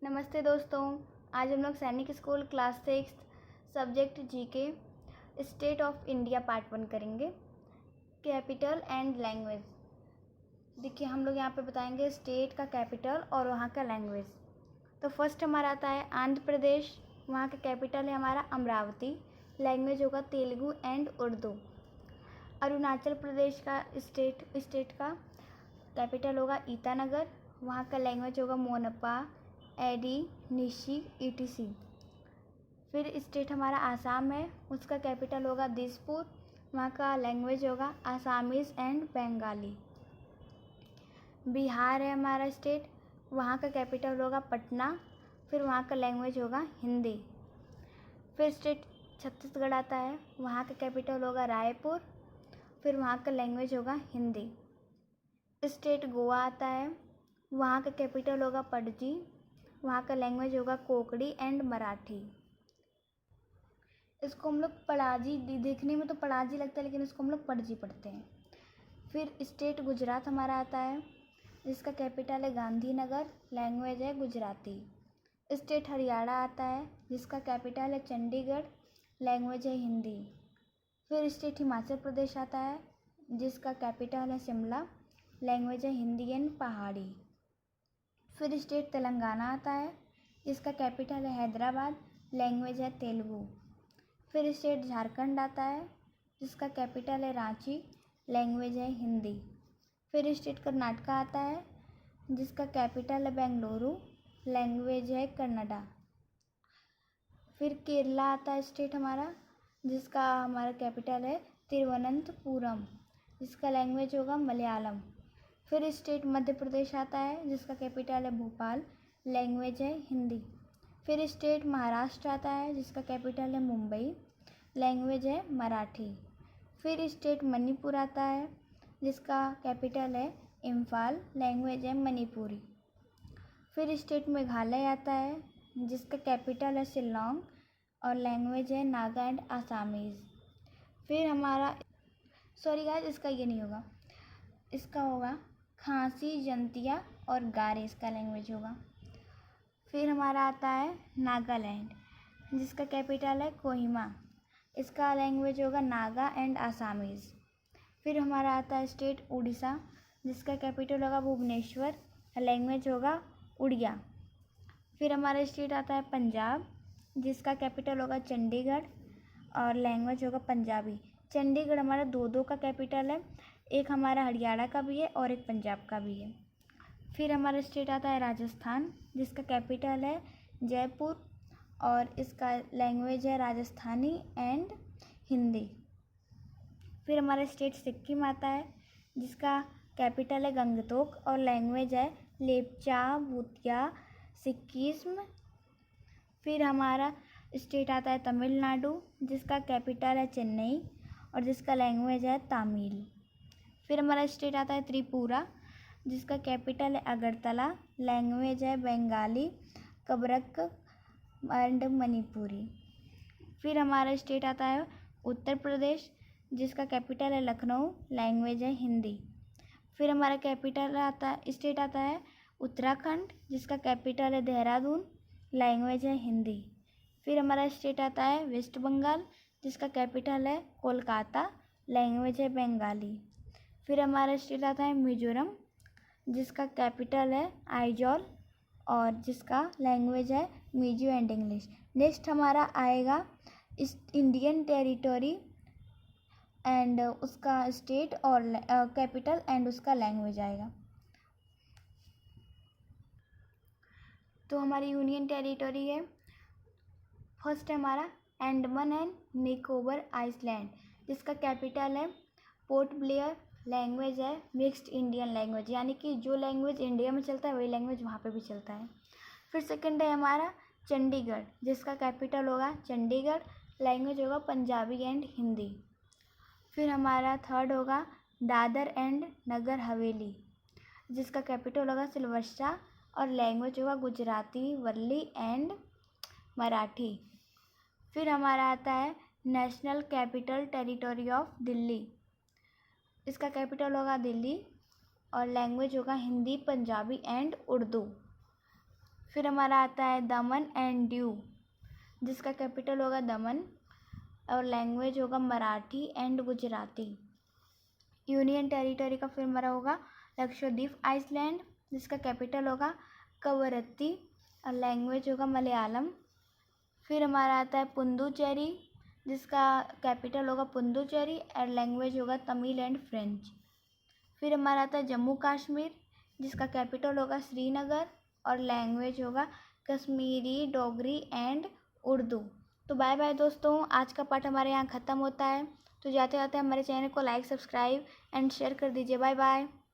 नमस्ते दोस्तों। आज हम लोग सैनिक school class 6 subject GK state of India part 1 करेंगे। Capital and language. देखिए हम लोग यहाँ पे बताएंगे स्टेट का कैपिटल और वहाँ का लैंग्वेज। तो फर्स्ट हमारा आता है आंध्र प्रदेश। वहाँ का कैपिटल है हमारा अमरावती। लैंग्वेज होगा तेलुगु एंड उर्दू। अरुणाचल प्रदेश का स्टेट का कैपिटल होगा ईटानगर। वहाँ का लैंग्वेज होगा मोनपा, एडी, निशी, ईटीसी। फिर स्टेट हमारा आसाम है, उसका कैपिटल होगा दिसपुर। वहाँ का लैंग्वेज होगा आसामीज़ एंड बंगाली। बिहार है हमारा स्टेट, वहाँ का कैपिटल होगा पटना। फिर वहाँ का लैंग्वेज होगा हिंदी। फिर स्टेट छत्तीसगढ़ आता है, वहाँ का कैपिटल होगा रायपुर। फिर वहाँ का लैंग्वेज होगा हिंदी। स्टेट गोवा आता है, वहाँ का कैपिटल होगा पणजी। वहाँ का लैंग्वेज होगा कोंकणी एंड मराठी। इसको हम लोग पड़ाजी, देखने में तो पड़ाजी लगता है लेकिन इसको हम लोग पणजी पढ़ते हैं। फिर स्टेट गुजरात हमारा आता है, जिसका कैपिटल है गांधीनगर। लैंग्वेज है गुजराती। स्टेट हरियाणा आता है, जिसका कैपिटल है चंडीगढ़। लैंग्वेज है हिंदी। फिर स्टेट हिमाचल प्रदेश आता है, जिसका कैपिटल है शिमला। लैंग्वेज है हिंदी एंड पहाड़ी। फिर स्टेट तेलंगाना आता है, जिसका कैपिटल है हैदराबाद। लैंग्वेज है तेलुगु। फिर स्टेट झारखंड आता है, जिसका कैपिटल है रांची। लैंग्वेज है हिंदी। फिर स्टेट कर्नाटका आता है, जिसका कैपिटल है बेंगलुरु। लैंग्वेज है कन्नड़ा। फिर केरला आता है स्टेट हमारा, जिसका हमारा कैपिटल है तिरुवनंतपुरम। जिसका लैंग्वेज होगा मलयालम। फिर स्टेट मध्य प्रदेश आता है, जिसका कैपिटल है भोपाल। लैंग्वेज है हिंदी। फिर स्टेट महाराष्ट्र आता है, जिसका कैपिटल है मुंबई। लैंग्वेज है मराठी। फिर स्टेट मणिपुर आता है, जिसका कैपिटल है इम्फाल। लैंग्वेज है मणिपुरी। फिर स्टेट मेघालय आता है, जिसका कैपिटल है शिलोंग और लैंग्वेज है नागा एंड आसामीज़। फिर हमारा गाइस, इसका ये नहीं होगा, इसका होगा खासी, जंतिया और गारे, इसका लैंग्वेज होगा। फिर हमारा आता है नागालैंड, जिसका कैपिटल है कोहिमा। इसका लैंग्वेज होगा नागा एंड आसामीज़। फिर हमारा आता है स्टेट उड़ीसा, जिसका कैपिटल होगा भुवनेश्वर। लैंग्वेज होगा उड़िया। फिर हमारा स्टेट आता है पंजाब, जिसका कैपिटल होगा चंडीगढ़ और लैंग्वेज होगा पंजाबी। चंडीगढ़ हमारा दो का कैपिटल है, एक हमारा हरियाणा का भी है और एक पंजाब का भी है। फिर हमारा स्टेट आता है राजस्थान, जिसका कैपिटल है जयपुर और इसका लैंग्वेज है राजस्थानी एंड हिंदी। फिर हमारा स्टेट सिक्किम आता है, जिसका कैपिटल है गंगटोक और लैंग्वेज है लेप्चा, भूतिया, सिक्किज्म। फिर हमारा स्टेट आता है तमिलनाडु, जिसका कैपिटल है चेन्नई और जिसका लैंग्वेज है तमिल। फिर हमारा स्टेट आता है त्रिपुरा, जिसका कैपिटल है अगरतला। लैंग्वेज है बंगाली, कबरक एंड मणिपुरी। फिर हमारा स्टेट आता है उत्तर प्रदेश, जिसका कैपिटल है लखनऊ। लैंग्वेज है हिंदी। फिर हमारा स्टेट आता है उत्तराखंड, जिसका कैपिटल है देहरादून। लैंग्वेज है हिंदी। फिर हमारा स्टेट आता है वेस्ट बंगाल, जिसका कैपिटल है कोलकाता। लैंग्वेज है बंगाली। फिर हमारा स्टेट आता है मिजोरम, जिसका कैपिटल है आइजॉल और जिसका लैंग्वेज है मिजो एंड इंग्लिश। नेक्स्ट हमारा आएगा इंडियन टेरिटरी एंड उसका स्टेट और कैपिटल एंड उसका लैंग्वेज आएगा। तो हमारी यूनियन टेरिटरी है, फर्स्ट है हमारा अंडमान एंड निकोबार आइलैंड, जिसका कैपिटल है पोर्ट ब्लेयर। लैंग्वेज है मिक्स्ड इंडियन लैंग्वेज, यानी कि जो लैंग्वेज इंडिया में चलता है वही लैंग्वेज वहाँ पे भी चलता है। फिर सेकंड है हमारा चंडीगढ़, जिसका कैपिटल होगा चंडीगढ़। लैंग्वेज होगा पंजाबी एंड हिंदी। फिर हमारा थर्ड होगा दादर एंड नगर हवेली, जिसका कैपिटल होगा सिलवस्सा और लैंग्वेज होगा गुजराती, वर्ली एंड मराठी। फिर हमारा आता है national capital territory of Delhi, इसका कैपिटल होगा दिल्ली और लैंग्वेज होगा हिंदी, पंजाबी एंड उर्दू। फिर हमारा आता है दमन एंड दीव, जिसका कैपिटल होगा दमन और लैंग्वेज होगा Marathi and Gujarati. Union territory का फिर हमारा होगा लक्षद्वीप आइसलैंड, जिसका कैपिटल होगा कवरत्ती और लैंग्वेज होगा मलयालम। फिर हमारा आता है पुडुचेरी, जिसका कैपिटल होगा पुडुचेरी और लैंग्वेज होगा तमिल एंड फ्रेंच। फिर हमारा आता है जम्मू कश्मीर, जिसका कैपिटल होगा श्रीनगर और लैंग्वेज होगा कश्मीरी, डोगरी एंड उर्दू। तो बाय बाय दोस्तों, आज का पार्ट हमारे यहाँ ख़त्म होता है। तो जाते जाते हमारे चैनल को लाइक, सब्सक्राइब एंड शेयर कर दीजिए। Bye bye.